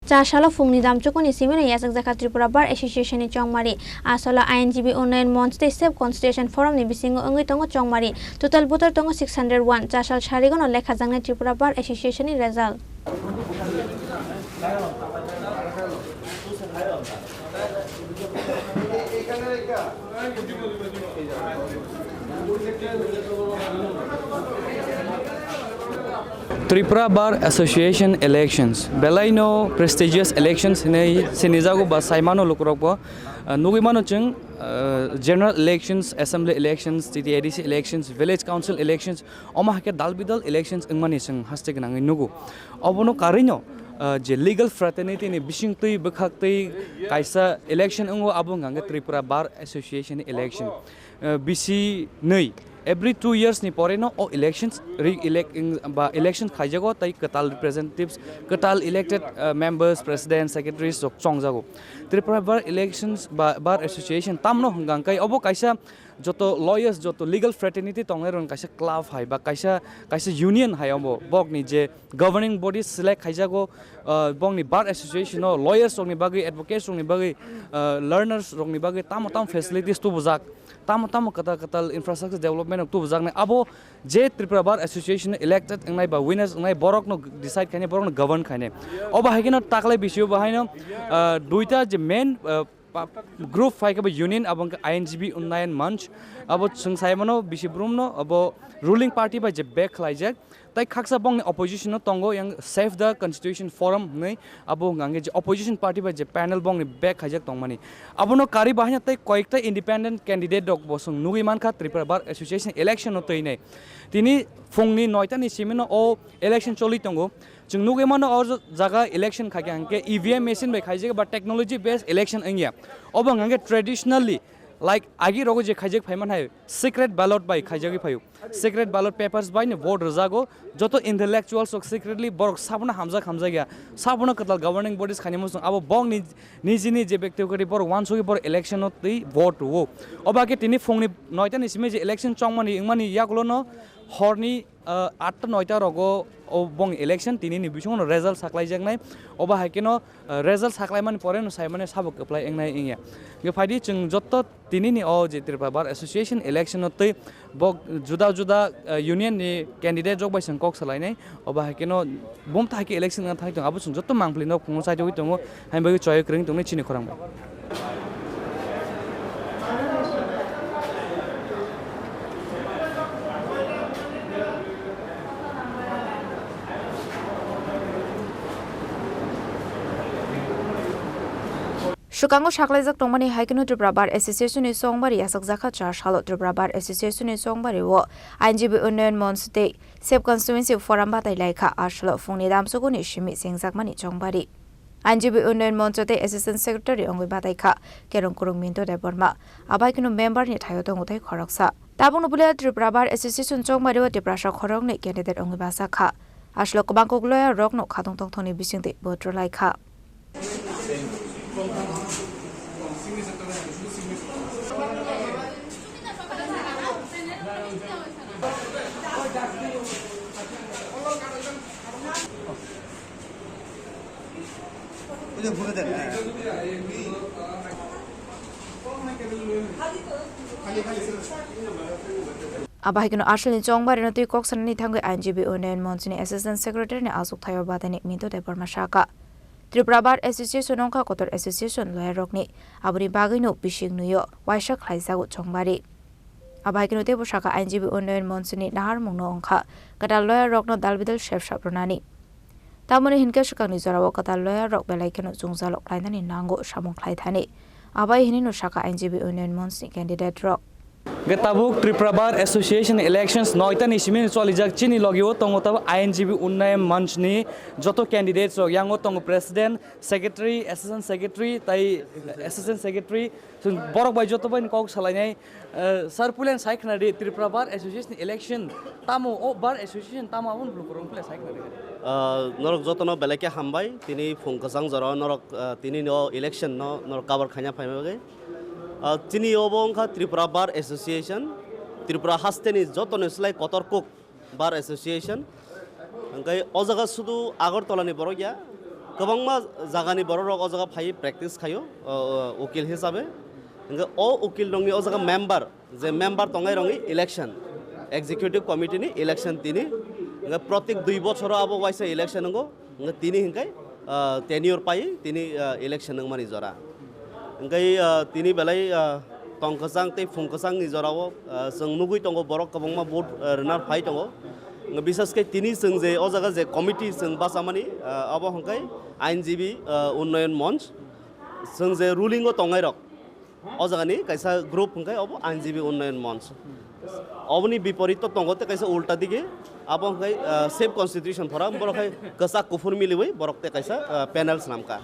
Chasalo Phungni Damchukuni Simino Yachakjakha Tripura Bar Association in Chongbari, Salo Ainjibi Unnayan Manch State Constitution Forum ni Bisingo Wngwi Tongo Chongbari, total voter Tongo 601, Chasal Sarigo no lekhajaknai Tripura Bar Association in result. Tripura Bar Association elections. Belaino prestigious elections ne sinizago ba Simino Lukurokbo. Nugimano chung general elections, assembly elections, TTADC elections, village council elections, omahake dalbidal elections ingmanisang hashtag nangi nugu. Obono karino je legal fraternity ni Bisingo bekhakti kaisa election ungo abong nganga Tripura Bar Association election. BC nei every 2 years ni poreno o elections elections khajago tai katal representatives katal elected members president secretaries sok chongjago Tripura Bar elections bar association tamno hanggang kai obo kaisa joto lawyers joto legal fraternity tongneron kaisa club hai ba kaisa union hai obo bok ni je governing bodies select khajago bong ni bar association no lawyers rok ni bagi advocates rok ni bagi learners rok ni bagi tam facilities tu bujak tam katal infrastructure development tu bujak na abo je Tripura Bar Association elected ngai ba winners ngai borok no decide khane borok no govern khane oba hagino taklai bisio bahaino duita je main group five ka union abang Ainjibi Unnayan Manch abo sungsaimano bisibrum abo ruling party ba je back khlaijak tai khaksa bong opposition no Tongo yang save the constitution forum nei abo ngange je opposition party ba je panel bong ni back khajak tongmani abo no kari bahanya tai koikta independent candidate dok bosung nugi man kha Tripura Bar Association election no toi nei tini Phungni noita ni Simino o election choli tongo chung nugi man or jaga election khage angke EVM machine bai khaije ba technology based election angya obo ngange traditionally like agi rogo je khajek phaiman hai secret ballot by khajagi phayu secret ballot papers by ne vote rajago joto intellectuals ok secretly borok sabuna hamza gya sabuna katal governing bodies khani mos abo bong ni nijini je bekte kori bor once bor election ot vote wo obake tini Phungni noita ni sime je election chongmani ingmani yaklo no horni 8 9 rogo bong election tini ni bisong result saklai jangnai oba hakino result saklai man pore no saimane sabok apply engnai ingya ge phadi chung jotto tini ni o je Tripura Bar Association election ot bok juda union ni candidate jok bai sangkok salai nai oba hakino bom ta ki election na thai tong abu chung jotto mangpli no phung sai joi tongo haimba ge choy kring tong Chini Khorang Shukango shaklaizak tongmani haikino Tripura Bar Association ni Chongbari Yachakjakha Chasalo Tripura Bar Association ni Chongbari wo Ainjibi Unnayan Manch State Constituency Forum batai laika Chasalo Phungni Damchukuni shimi sengjakmani Chongbari Ainjibi Unnayan Manch Assistant Secretary Wngwi batai kha kerong kurung minto de borma abaikino member ni thayo tongo tai khoraksa tabung nubule Tripura Bar Association Chongbari wo Tripura Khorang ni candidate Wngwi basa kha Chasalo kubangkok loya rok no khatong tong thoni bisingte voter laika Abahikino Ashley Chongbari no kok sanani thangwe Ainjibi Unnayan Manch ni Assistant Secretary ni asuk thayo badani minto de Mashaka Tripura Bar Association nongkha kotor association loya rokni abuni bagino Bisingo yo waisa khlaijago Chongbari Abahikino te Shaka Ainjibi Unnayan Manch ni nahar mungno ongkha kadal loya rokno dalbidal chef sapronani tamone hinka shukang ni zorawo kadal loya rok belaikeno jungjalok lainani nango samong khlai thani abai hinino Shaka Ainjibi Unnayan Manch ni candidate rok Getabuk Tripura Bar Association elections noita ni simin solijak Chini logio tongo tab Ainjibi Unnayan Manch ni joto candidates so yango tongo president secretary assistant secretary tai assistant secretary so borok bai joto bai kok salainai sarpulen saikna de Tripura Bar Association election tamo o bar association tamo un blukurung ple saikna de norok joto no belake hambai tini phungkasang jora norok tini no election no norok cover khanya phaimage Chini obongkha Tripura Bar Association Tripura hasteni joto neslai kotorkok Bar Association angkai o jaga sudu Agartala ni borokya गोबांमा जागानि बर' रग अजागा phi practice खायो उकिल हिसाबै इनके ओ उकिल रंनि अजागा member जे member तंगाय रंनि election executive committee नि election तिनि इनके प्रत्येक 2 बछर आबो वाइसे इलेक्शन नंगो इनके तिनि हिंकाय टेन्योर पाइ तिनि इलेक्शन नंग मानि जरा इनके तिनि बेलाय तंगखसां ते फुंखसां नि जराव जों नुगुइ तंगो बर' गोबांमा भोट रनार फाइ तंगो विशेष के तिनी जों जे अजागा जे कमिटी जों बासामानि अब हंकाय आइनजीबी उन्नयन मंच जों जे रुलिंगो तंगाय रक अजागानि कैसा ग्रुप हंकाय अब आइनजीबी उन्नयन मंच अबनि विपरीत तंगोते कैसा उल्टा दिगे अब हंकाय सेफ कन्स्टिट्यूशन फरा बरखाय कसा कुफुर मिलिवै बरकते कैसा panels नामका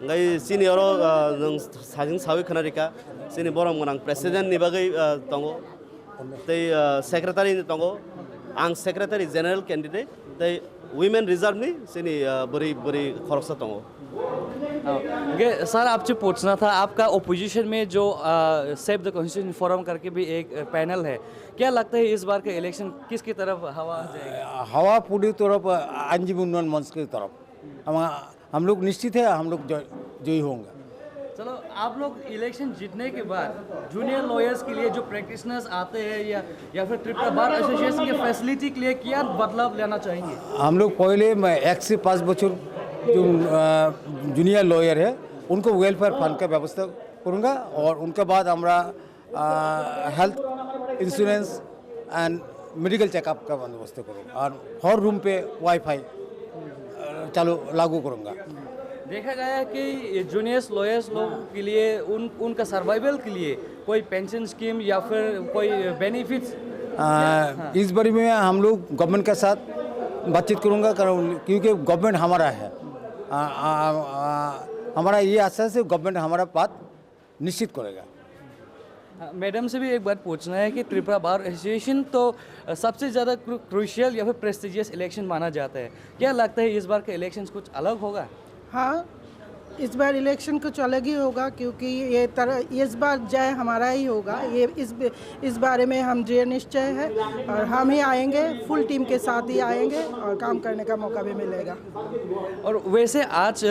ngay senior nang sajing sawi khanarika sini borom nang president ni bagai tongo tei secretary ni tongo ang secretary general candidate tei women reserve ni sini bari bari khoroksa tongo sir आपसे पूछना था आपका opposition में जो save the constitution forum करके भी एक panel है क्या लगता है इस बार का इलेक्शन किसकी तरफ हवा जाएगा हवा पूरी तरफ आइनजीबी उन्नयन मंच की तरफ हम लोग निश्चित है हम लोग जयी होंगे चलो आप लोग इलेक्शन जीतने के बाद जूनियर लॉयर्स के लिए जो प्रैक्टिशनर्स आते हैं या फिर त्रिपुरा बार एसोसिएशन के फैसिलिटी के लिए क्या बदलाव लेना चाहेंगे हम लोग पहले 1 से 5 बच्चों जो जूनियर लॉयर है उनको वेलफेयर फंड का व्यवस्था करूँगा और उनके बाद हमारा health insurance and medical checkup का बंदोबस्त करूँगा और हर रूम पे वाईफाई चालू लागू करूँगा देखा गया है कि जूनियर्स लॉयर्स लोगों के लिए उनका सर्वाइवल के लिए कोई पेंशन स्कीम या फिर कोई बेनिफिट्स इस बारे में हम लोग गवर्नमेंट के साथ बातचीत करूँगा क्योंकि गवर्नमेंट हमारा है हमारा ये आशा से गवर्नमेंट हमारा बात निश्चित करेगा मैडम से भी एक बात पूछना है कि त्रिपुरा बार एसोसिएशन तो सबसे ज़्यादा क्रूशियल या फिर प्रेस्टिजियस इलेक्शन माना जाता है क्या लगता है इस बार का इलेक्शन कुछ अलग होगा हाँ इस बार इलेक्शन कुछ अलग ही होगा क्योंकि इस बार जय हमारा ही होगा ये इस बारे में हम दृढ़ निश्चय है और हम ही आएंगे फुल टीम के साथ ही आएंगे और काम करने का मौका भी मिलेगा और वैसे आज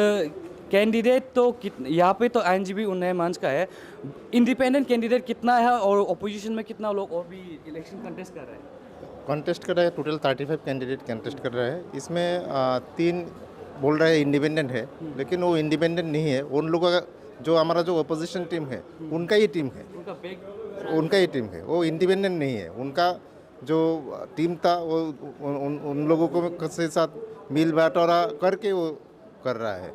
कैंडिडेट तो यहाँ पे तो आईएनजीबी उन्नयन मंच का है इंडिपेंडेंट कैंडिडेट कितना है और ओपोजिशन में कितना लोग और भी इलेक्शन कंटेस्ट कर रहे हैं कंटेस्ट कर रहे हैं टोटल 35 कैंडिडेट कंटेस्ट कर रहे हैं इसमें 3 बोल रहे हैं इंडिपेंडेंट है लेकिन वो इंडिपेंडेंट नहीं है उन लोगों का जो हमारा जो अपोजिशन टीम है उनका ही टीम है उनका ही टीम है वो इंडिपेंडेंट नहीं है उनका जो टीम था वो उन लोगों को के साथ मिल बांटोरा करके वो कर रहा है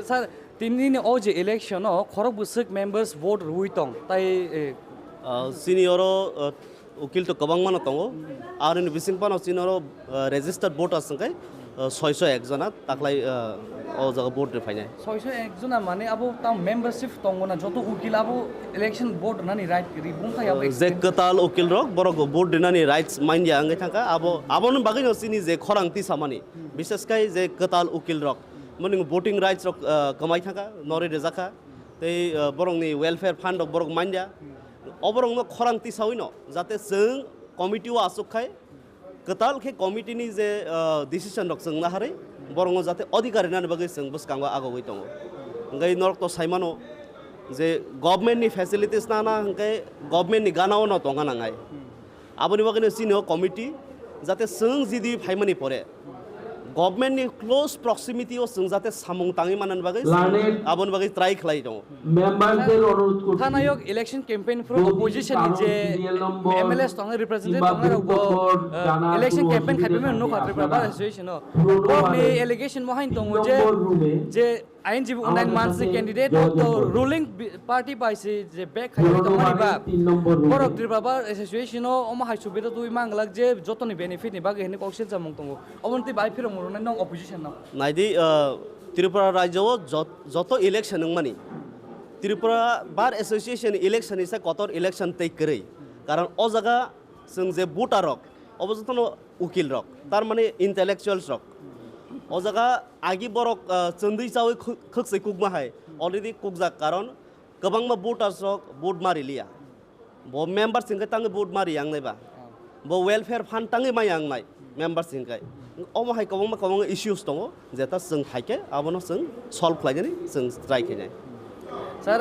सर तीन ओज इलेक्शन खरग बुसक मेंबर्स वोट रुइतों ताई सीनियर उकिल तो कबांग मानो तंगो आर इन बिसिंगपानो सीनियर रेजिस्टर्ड वोटार्स संखाय 601 जना ताकलाय ओ जगह वोट रिफाइनाय 601 जना माने अब ता मेंबरशिप तंगोना जतो उकिल अब इलेक्शन वोट नानि राइट रिबुंखा याब जे कताल उकिल रक बरक वोट दिनानि राइट्स माइन जांगे थाका आबोन बागै न सिनि जे खरां ति सामानि विशेषकै जे कताल उकिल रक मनि वोटिंग राइट्स रक कमाइ थाका नरे रेजाखा तै बरंनि वेलफेयर फंड बरक माइन जा अबरंग न खरां ति सावै न जाते जों कमिटिव आसुखाय कताल के कमिटी नि जे डिसिजन रक जों नाहारै बरंग जाते अधिकारी नानि बागै जों बसकांगा आगोगै दङ गै नरक तो साइमानो जे गभर्नमेंट नि फैसिलिटीज नाना हंके गभर्नमेंट नि गानाव न तंगा नांगाय आबनि बागै सिनो कमिटी जाते जों जिदि फाइमानि परे गभर्नमेंट नि क्लोज प्रॉक्सिमिटी ओ जों जाते सामुं ताङै मानन बागै आबनि बागै ट्राई खलाय दङ मेंबारদের অনুরোধ করছি থানায়ক ইলেকশন ক্যাম্পেইন ফর অপোজিশন যে এমএলএস তং রিপ্রেজেন্টেটিভ তং ইলেকশন ক্যাম্পেইন খাইবে নো খাত্রে প্রাবার এসোসিয়েশন নি এলিগেশন মহাইন তং যে আইনজীবী উন্নয়ন মানসি ক্যান্ডিডেট তো রুলিং পার্টি পাইছে যে ব্যাক খাইবে তং মারিবা বড় ত্রিপ্রাবার এসোসিয়েশন ও মহাই সুবিধা তুই মাংলাক যে যতনি বেনিফিট নি বাগে হেনে কক্সেল জামং তং অবনতি বাই ফিরম নং অপোজিশন না नाइदि त्रिपुरा राज्य जत इलेक्शन मानी त्रिपुरा बार एसोसिएशन इलेक्शन इसे कतर इलेक्शन तै करै कारण अ जगह जों जे भोटार रक अबजतन उकिल रक तार माने इंटेलेक्चुअल्स रक अ जगह आगि बरक चंदै चावै खक्सै कुगमा हाय अलरेडी कुगजा कारण गोबांमा भोटार्स रक भोट मारिलिया ब मेंबर सिंगै तांगै भोट मारि आंनायबा ब वेलफेयर फंड तांगै माय आंनाय मेंबर सिंगै अमा हाय कबंग इश्यूज दङ जेता जों हायके आबनो जों सल्व खालामगोन जों ट्राई खालामनाय सर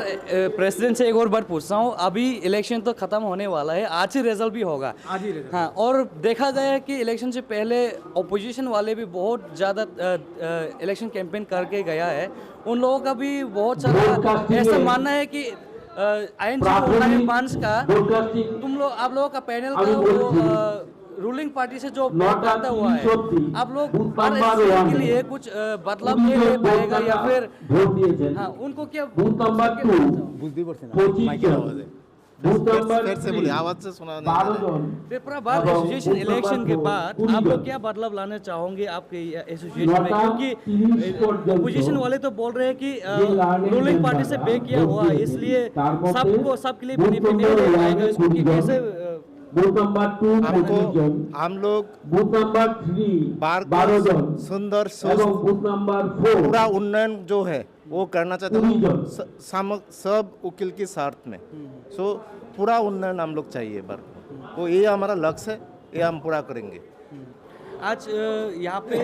प्रेसिडेंट से एक और बात पूछता हूँ, अभी इलेक्शन तो ख़त्म होने वाला है, आज ही रिजल्ट भी होगा। आज ही रिजल्ट। हाँ, और देखा गया है कि इलेक्शन से पहले अपोजिशन वाले भी बहुत ज़्यादा इलेक्शन कैंपेन करके गया है। उन लोगों का भी बहुत सारा ऐसा मानना है कि आईएनजीबी मंच का आप लोगों का पैनल का वो रूलिंग पार्टी से जो करता हुआ है, आप लोग के लिए कुछ बदलाव ले पाएगा या फिर हाँ उनको क्या फिर से बोलिए, आवाज से सुना नहीं। त्रिपुरा बार एसोसिएशन इलेक्शन के बाद आप लोग क्या बदलाव लाना चाहोगे आपके एसोसिएशन में, क्योंकि अपोजिशन वाले तो बोल रहे हैं कि रूलिंग पार्टी से पे किया हुआ है, इसलिए सबके लिए बेनिफिट नहीं दे पाएगा इसको, कि कैसे हम लोग बार सुंदर पूरा उन्नयन जो है वो करना चाहते हैं सब वकील के स्वार्थ में। सो पूरा उन्नयन हम लोग चाहिए बार को, ये हमारा लक्ष्य है, ये हम पूरा करेंगे। आज यहाँ पे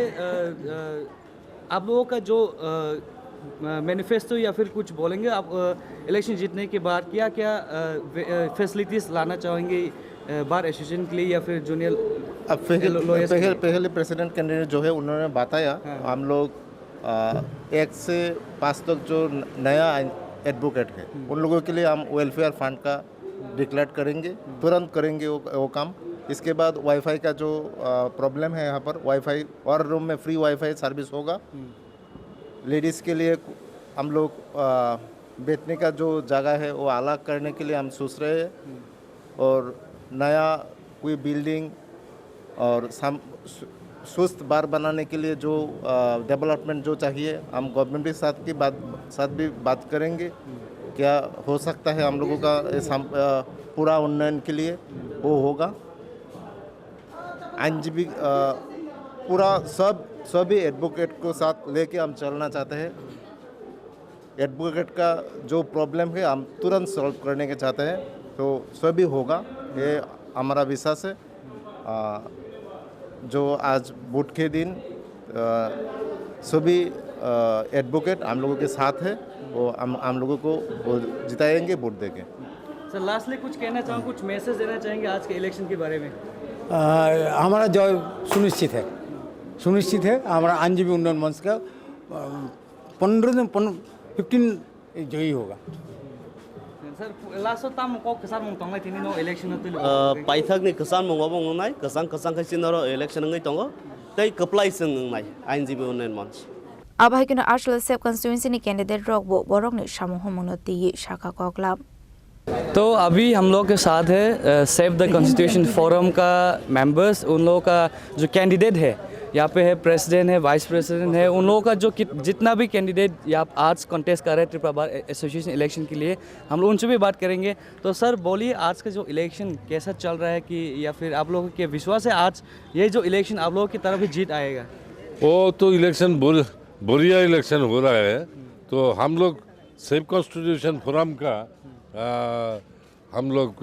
आप लोगों का जो मैनिफेस्टो या फिर कुछ बोलेंगे आप इलेक्शन जीतने के बाद क्या क्या फैसिलिटीज लाना चाहेंगे बार एसोसिएशन के लिए या फिर जूनियर? अब पहले प्रेसिडेंट कैंडिडेट जो है उन्होंने बताया, हम लोग 1 से 5 तक जो नया एडवोकेट है उन लोगों के लिए हम वेलफेयर फंड का डिक्लेयर करेंगे, तुरंत करेंगे वो काम। इसके बाद वाईफाई का जो प्रॉब्लम है यहाँ पर, वाईफाई और रूम में फ्री वाईफाई सर्विस होगा। लेडीज़ के लिए हम लोग बैठने का जो जगह है वो अलग करने के लिए हम सोच रहे हैं, और नया कोई बिल्डिंग और स्वस्थ बार बनाने के लिए जो डेवलपमेंट जो चाहिए हम गवर्नमेंट के साथ भी बात करेंगे, क्या हो सकता है हम लोगों का पूरा उन्नयन के लिए वो होगा। आईनजीबी पूरा सभी एडवोकेट को साथ लेके हम चलना चाहते हैं। एडवोकेट का जो प्रॉब्लम है हम तुरंत सॉल्व करने के चाहते हैं, तो सभी होगा, ये हमारा विश्वास है। जो आज वोट के दिन सभी एडवोकेट हम लोगों के साथ है, वो हम लोगों को जिताएंगे वोट देके। सर लास्टली कुछ कहना चाहूँ, कुछ मैसेज देना चाहेंगे आज के इलेक्शन के बारे में? हमारा जय सुनिश्चित है। हमारा आईनजीबी उन्नयन मंच का 15 जयी होगा। सर लास्ट ताम को कसान मुंगतंग थिनि नो इलेक्शन तो पाइथाकनि कसान मुंगाबो नाय कसान खासिनो इलेक्शन ngai tongo tei कप्लाई जों नाय आईनजीबी उन्नयन मंच आबाहिकनो आर्सल सेफ कंस्टिट्यूएंसी नि कैंडिडेट रॉक बोरक नि सामूह मनोती शाखा को क्लब। तो अभी हम लोग के साथ है सेव द कॉन्स्टिट्यूशन फोरम का मेंबर्स, उन लोगों का जो कैंडिडेट है यहाँ पे है, प्रेसिडेंट है, वाइस प्रेसिडेंट है, उन लोगों का जो जितना भी कैंडिडेट यहाँ आज कॉन्टेस्ट कर रहे हैं त्रिपुरा बार एसोसिएशन इलेक्शन के लिए, हम लोग उनसे भी बात करेंगे। तो सर बोलिए, आज का जो इलेक्शन कैसा चल रहा है, कि या फिर आप लोगों के विश्वास है आज ये जो इलेक्शन आप लोगों की तरफ ही जीत आएगा? वो तो इलेक्शन बढ़िया इलेक्शन हो रहा है। तो हम लोग सेव कॉन्स्टिट्यूशन फोरम का हम लोग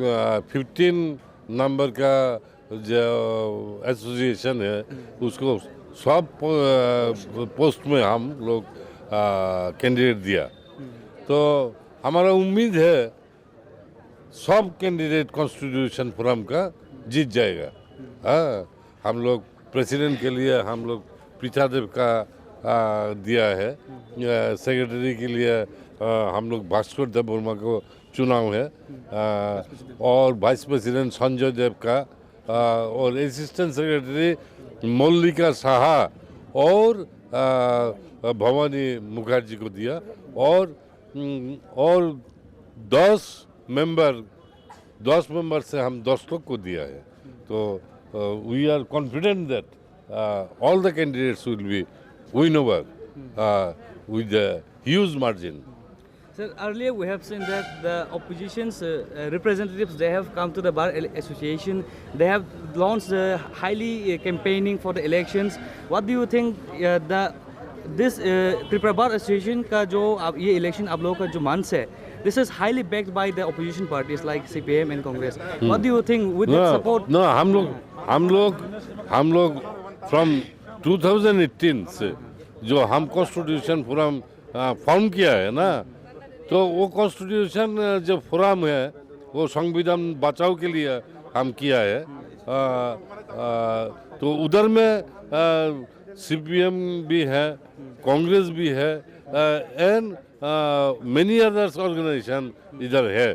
15 नंबर का जो एसोसिएशन है उसको सब पोस्ट में हम लोग कैंडिडेट दिया। तो हमारा उम्मीद है सब कैंडिडेट कॉन्स्टिट्यूशन फोरम का जीत जाएगा। हाँ, हम लोग प्रेसिडेंट के लिए हम लोग पीठादेव का दिया है, सेक्रेटरी के लिए हम लोग भास्कर देव वर्मा को चुनाव है, और वाइस प्रेसिडेंट संजय देव का, और असिस्टेंट सेक्रेटरी मल्लिका साहा और भवानी मुखर्जी को दिया, और 10 मेंबर से हम 10 लोग को दिया है। तो we are confident that all the candidates will be win over with a huge margin. Sir, earlier we have seen that the opposition's representatives, they have come to the Bar Association, they have launched highly campaigning for the elections. What do you think this Tripura Bar Association का जो ये election आप लोगों का जो मंच है, this is highly backed by the opposition parties like CPM and Congress. What do you think with that support? No, हम लोग from 2018 से जो हम कॉन्स्टिट्यूशन फोरम फॉर्म किया है ना, तो वो कॉन्स्टिट्यूशन जो फोरम है वो संविधान बचाव के लिए हम किया है। तो उधर में CPM भी है, कांग्रेस भी है एंड मेनी अदर्स ऑर्गेनाइजेशन इधर है।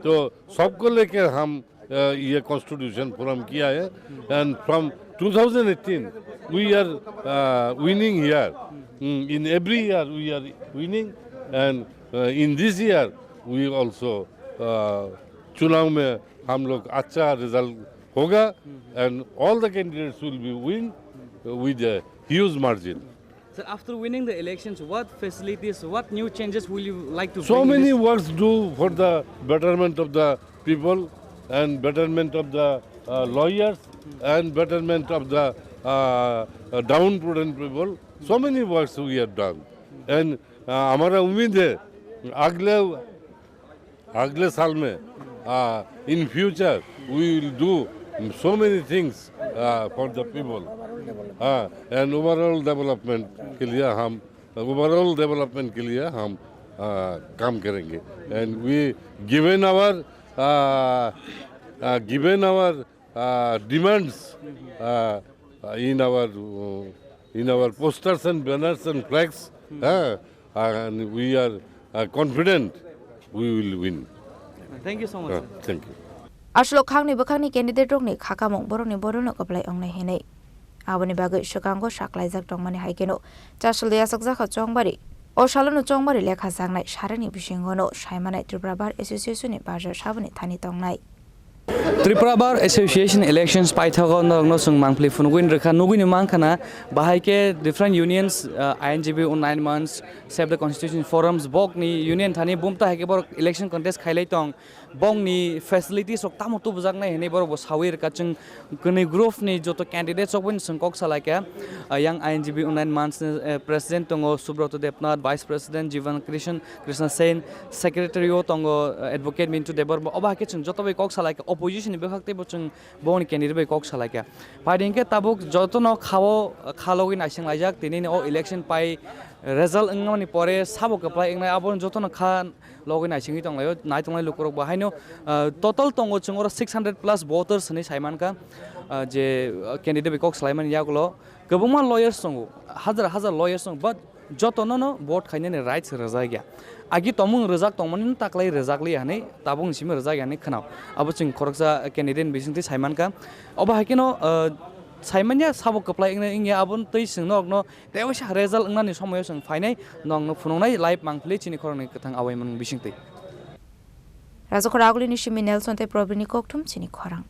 तो सबको लेकर हम ये कॉन्स्टिट्यूशन फोरम किया है and from 2018 we are winning here. In every year we are winning and in this year we also चुनाव में हम लोग अच्छा रिजल्ट होगा and all the candidates will be win with a huge margin. So after winning the elections, what facilities, what new changes will you like to So bring in many this? works do for the betterment of the people and betterment of the lawyers and betterment of the downtrodden people. So many works we have done and हमारा उम्मीद है अगले साल में in future we will do so many things for the people and overall development के लिए हम काम करेंगे and we given our demands in our posters and banners and flags and we are confident we will win. Thank you so much. Sir. Thank you. Ashlo khangni bakhangni candidate rokni khakamong boroni borono kaplai ongnai henei. Aboni bagai shukango shaklai jak tongmani haikeno. Chasalo Yachakjakha Chongbari. O Salo no Chongbari lekhajaknai sarani Bisingo no Simino Tripura Bar Association ni bajar sabani thani tongnai. Tripura Bar Association elections paithago no sung mangpli Wngwi rekha Wngwi ni mangkhana bahai ke different unions Ainjibi Unnayan Manch Save the Constitution forums bok ni union thani bumta haike bor election contest khailai tong bong ni facilities ok tamo tu bujaknai hene bor bo sawir ka chung kuni group ni joto candidates ok sung kok salai ke yang Ainjibi Unnayan Manch president Tongo Subroto Depnath vice president Jivan Krishna Sen secretary Tongo advocate Mintu Debor oba ke chung joto bai kok salai ke opposition बेखते बचुं बोन candidate बे कॉक सलाइका पाइडिंग के ताबुक जतो न खालोगि नाइसिं लाइजाक तिनि ओ इलेक्शन पाइ रिजल्ट अंगनि परे साबो कप्लाइ इंगनाय आबोन जतो न खा लोगि नाइसिं हि तंलायो नाइ तंलाय लुकरक बाहायनो टोटल तंगो चंगोर 600+ वोटर्स नि साइमान का जे कैंडिडेट बे कॉक सलाइमान यागलो गोबां लॉयर्स संगो हजार लॉयर्स संग बट जतो न वोट खाइने राइट्स रजा गया आगे तमुं रजाक तंमन ताकलाय रजाकलि हाने ताबुं सिम रजाक हाने खनाव अब चिं खरकसा कैंडिडेट बिसिंति साइमान का अब हाकिनो साइमानया साबो कप्लाय इंगे आबुन तै सिंनो अगनो देवसा रिजल्ट अंगनानि समय सं फाइनाय नंनो फुनंनाय लाइभ मांखलि चिनि खरंनि कथां आवायमन बिसिंति राजखरागुलिनि सिमिनेल सन्ते प्रबिनि कोकथुम चिनि खरां